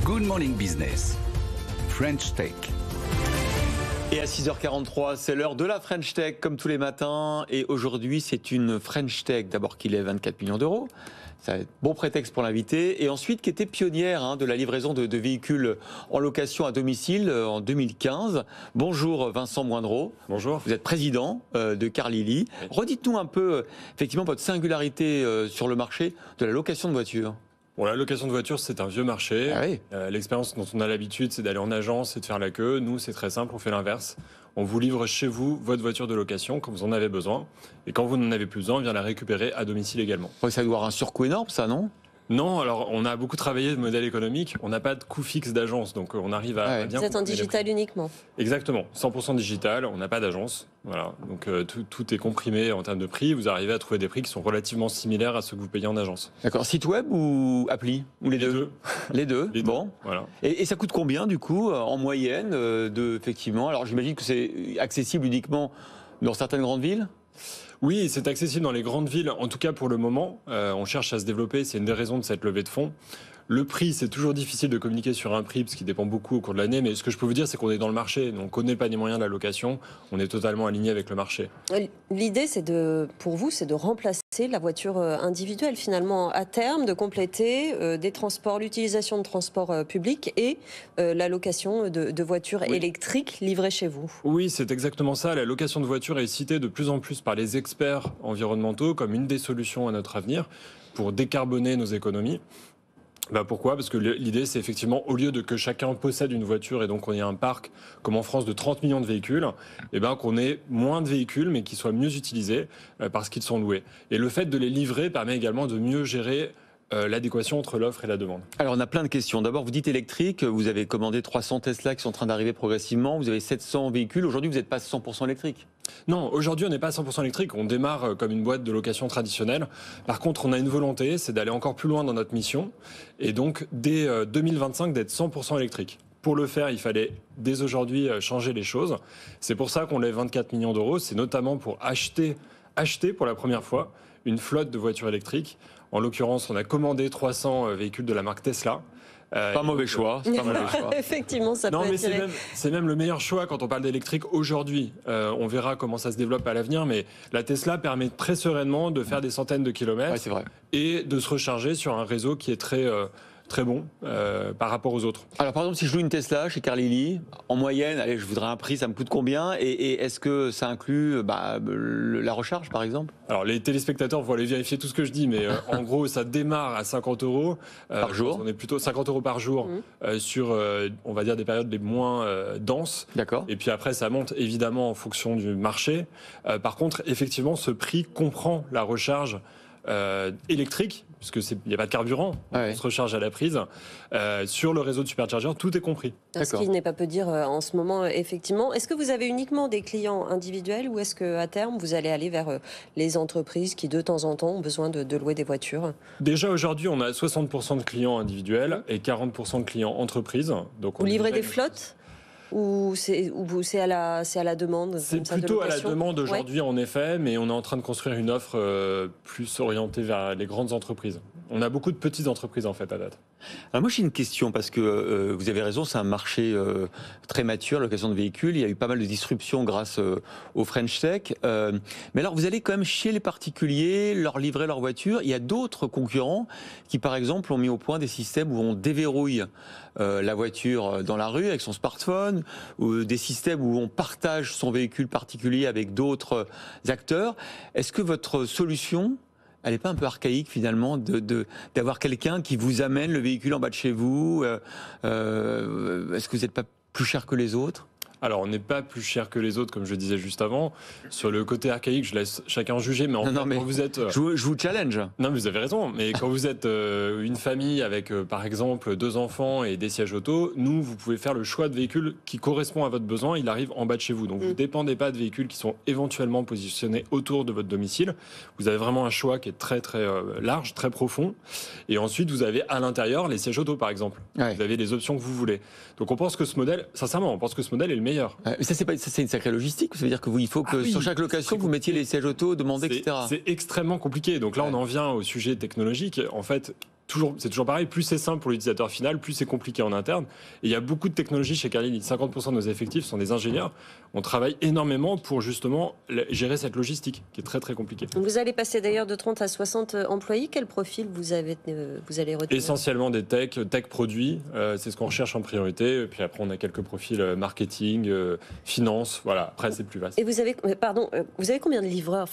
Good Morning Business, French Tech. Et à 6h43, c'est l'heure de la French Tech, comme tous les matins. Et aujourd'hui, c'est une French Tech, d'abord qui lève 24 millions d'euros. C'est un bon prétexte pour l'inviter. Et ensuite, qui était pionnière de la livraison de véhicules en location à domicile en 2015. Bonjour Vincent Moindreau. Bonjour. Vous êtes président de Carlili. Oui. Redites-nous un peu, effectivement, votre singularité sur le marché de la location de voitures. Bon, la location de voiture, c'est un vieux marché. Ah oui. L'expérience dont on a l'habitude, c'est d'aller en agence et de faire la queue. Nous, c'est très simple, on fait l'inverse. On vous livre chez vous votre voiture de location quand vous en avez besoin. Et quand vous n'en avez plus besoin, on vient la récupérer à domicile également. Ça doit avoir un surcoût énorme, ça, non ? Non, alors on a beaucoup travaillé de modèle économique. On n'a pas de coût fixe d'agence, donc on arrive à bien... Vous êtes en digital uniquement. Exactement, 100% digital, on n'a pas d'agence. Voilà. Donc tout est comprimé en termes de prix. Vous arrivez à trouver des prix qui sont relativement similaires à ceux que vous payez en agence. D'accord, site web ou appli ? Ou les deux. Les deux, les bon. Deux. Voilà. Et ça coûte combien du coup, en moyenne, effectivement ? Alors j'imagine que c'est accessible uniquement dans certaines grandes villes ? Oui, c'est accessible dans les grandes villes, en tout cas pour le moment. On cherche à se développer, c'est une des raisons de cette levée de fonds. Le prix, c'est toujours difficile de communiquer sur un prix parce qu'il dépend beaucoup au cours de l'année, mais ce que je peux vous dire, c'est qu'on est dans le marché, donc on connaît pas les moyens de la location, on est totalement aligné avec le marché. L'idée, pour vous, c'est de remplacer la voiture individuelle finalement à terme, de compléter des transports, l'utilisation de transports publics et la location de voitures électriques livrées chez vous. Oui, c'est exactement ça. La location de voitures est citée de plus en plus par les experts environnementaux comme une des solutions à notre avenir pour décarboner nos économies. Pourquoi ? Parce que l'idée, c'est effectivement, au lieu de que chacun possède une voiture et donc qu'on ait un parc, comme en France, de 30 millions de véhicules, qu'on ait moins de véhicules, mais qui soient mieux utilisés parce qu'ils sont loués. Et le fait de les livrer permet également de mieux gérer l'adéquation entre l'offre et la demande. Alors on a plein de questions. D'abord, vous dites électrique, vous avez commandé 300 Tesla qui sont en train d'arriver progressivement, vous avez 700 véhicules. Aujourd'hui, vous n'êtes pas 100% électrique. Non, aujourd'hui, on n'est pas 100% électrique. On démarre comme une boîte de location traditionnelle. Par contre, on a une volonté, c'est d'aller encore plus loin dans notre mission. Et donc, dès 2025, d'être 100% électrique. Pour le faire, il fallait dès aujourd'hui changer les choses. C'est pour ça qu'on lève 24 millions d'euros. C'est notamment pour acheter pour la première fois une flotte de voitures électriques. En l'occurrence, on a commandé 300 véhicules de la marque Tesla. Pas mauvais choix. C'est pas mauvais choix. Effectivement, ça non, peut mais attirer. c'est même le meilleur choix quand on parle d'électrique aujourd'hui. On verra comment ça se développe à l'avenir, mais la Tesla permet très sereinement de faire des centaines de kilomètres c'est vrai. Et de se recharger sur un réseau qui est très bon par rapport aux autres. Alors par exemple, si je loue une Tesla chez Carlili, en moyenne, allez, je voudrais un prix, ça me coûte combien ? Et est-ce que ça inclut la recharge par exemple ? Alors les téléspectateurs vont aller vérifier tout ce que je dis, mais en gros ça démarre à 50 euros par jour. On est plutôt 50 euros par jour sur, on va dire, des périodes les moins denses. D'accord. Et puis après ça monte évidemment en fonction du marché. Par contre, effectivement, ce prix comprend la recharge électrique, puisque il n'y a pas de carburant, on se recharge à la prise. Sur le réseau de superchargeurs, tout est compris. Ce qui n'est pas peu dire en ce moment, effectivement. Est-ce que vous avez uniquement des clients individuels ou est-ce qu'à terme, vous allez aller vers les entreprises qui, de temps en temps, ont besoin de louer des voitures ? Déjà, aujourd'hui, on a 60% de clients individuels et 40% de clients entreprises. Donc, vous livrez des flottes ? Ou c'est à la demande? C'est plutôt à la demande aujourd'hui, en effet, mais on est en train de construire une offre plus orientée vers les grandes entreprises. On a beaucoup de petites entreprises, en fait, à date. Alors moi, j'ai une question, parce que vous avez raison, c'est un marché très mature, l'occasion de véhicules. Il y a eu pas mal de disruptions grâce au French Tech. Mais alors, vous allez quand même chez les particuliers, leur livrer leur voiture. Il y a d'autres concurrents qui, par exemple, ont mis au point des systèmes où on déverrouille la voiture dans la rue avec son smartphone, ou des systèmes où on partage son véhicule particulier avec d'autres acteurs. Est-ce que votre solution, elle n'est pas un peu archaïque finalement d'avoir quelqu'un qui vous amène le véhicule en bas de chez vous ? Est-ce que vous n'êtes pas plus cher que les autres ? Alors, on n'est pas plus cher que les autres, comme je disais juste avant. Sur le côté archaïque, je laisse chacun juger, mais quand vous êtes... Je vous challenge. Non, mais vous avez raison. Mais quand vous êtes une famille avec, par exemple, 2 enfants et des sièges auto, vous pouvez faire le choix de véhicule qui correspond à votre besoin. Il arrive en bas de chez vous. Donc, vous ne dépendez pas de véhicules qui sont éventuellement positionnés autour de votre domicile. Vous avez vraiment un choix qui est très, très large, très profond. Et ensuite, vous avez à l'intérieur les sièges auto, par exemple. Ouais. Vous avez les options que vous voulez. Donc, on pense que ce modèle, sincèrement, on pense que ce modèle est le meilleur. Ça, c'est une sacrée logistique. Ça veut dire qu'il faut que sur chaque location, vous mettiez les sièges auto, demandez, etc. C'est extrêmement compliqué. Donc là, on en vient au sujet technologique. En fait, c'est toujours pareil, plus c'est simple pour l'utilisateur final, plus c'est compliqué en interne. Et il y a beaucoup de technologies chez Carlyle. 50% de nos effectifs sont des ingénieurs. On travaille énormément pour justement gérer cette logistique qui est très très compliquée. Vous allez passer d'ailleurs de 30 à 60 employés. Quel profil vous allez retenir? Essentiellement des tech produits, c'est ce qu'on recherche en priorité. Puis après, on a quelques profils marketing, finance, voilà. Après, c'est plus vaste. Et vous avez combien de livreurs,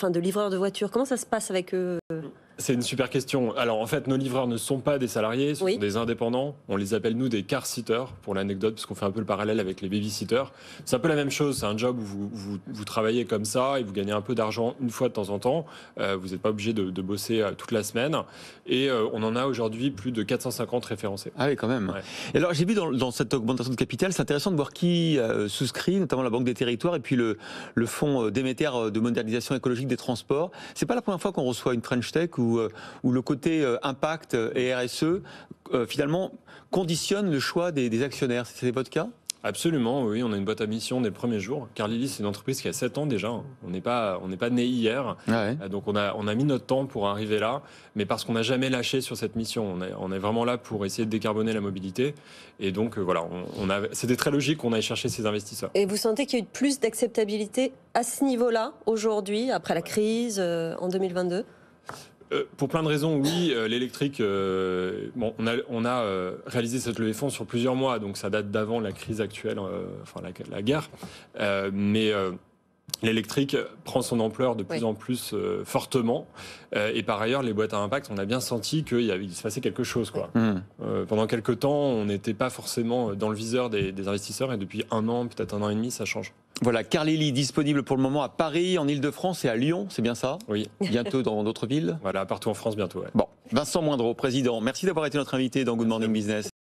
de voitures? Comment ça se passe avec eux? C'est une super question. Alors en fait, nos livreurs ne sont pas des salariés, ce sont des indépendants. On les appelle nous des car sitters pour l'anecdote, parce qu'on fait un peu le parallèle avec les baby-sitters. C'est un peu la même chose. C'est un job où vous travaillez comme ça et vous gagnez un peu d'argent une fois de temps en temps. Vous n'êtes pas obligé de bosser toute la semaine. Et on en a aujourd'hui plus de 450 référencés. Ah oui, quand même. Ouais. Et alors j'ai vu dans cette augmentation de capital, c'est intéressant de voir qui souscrit, notamment la Banque des Territoires et puis le fonds Déméter de modernisation écologique des transports. C'est pas la première fois qu'on reçoit une French Tech où le côté impact et RSE, finalement, conditionne le choix des actionnaires. C'est votre cas ? Absolument, oui. On a une boîte à mission dès le premier jour. Carlyle, c'est une entreprise qui a 7 ans déjà. On n'est pas né hier. Ah ouais. Donc on a mis notre temps pour arriver là, mais parce qu'on n'a jamais lâché sur cette mission. On est vraiment là pour essayer de décarboner la mobilité. Et donc voilà, c'était très logique qu'on aille chercher ces investisseurs. Et vous sentez qu'il y a eu plus d'acceptabilité à ce niveau-là aujourd'hui, après la crise en 2022 ? Pour plein de raisons, oui. L'électrique, on a réalisé cette levée de fonds sur plusieurs mois, donc ça date d'avant la crise actuelle, la guerre. Mais l'électrique prend son ampleur de plus en plus fortement. Et par ailleurs, les boîtes à impact, on a bien senti qu'il se passait quelque chose, quoi. Pendant quelques temps, on n'était pas forcément dans le viseur des investisseurs, et depuis un an, peut-être un an et demi, ça change. Voilà, Carlyle disponible pour le moment à Paris, en Ile-de-France et à Lyon, c'est bien ça? Oui. Bientôt dans d'autres villes? Voilà, partout en France bientôt. Ouais. Bon, Vincent Moindreau, président, merci d'avoir été notre invité dans Good Morning Business.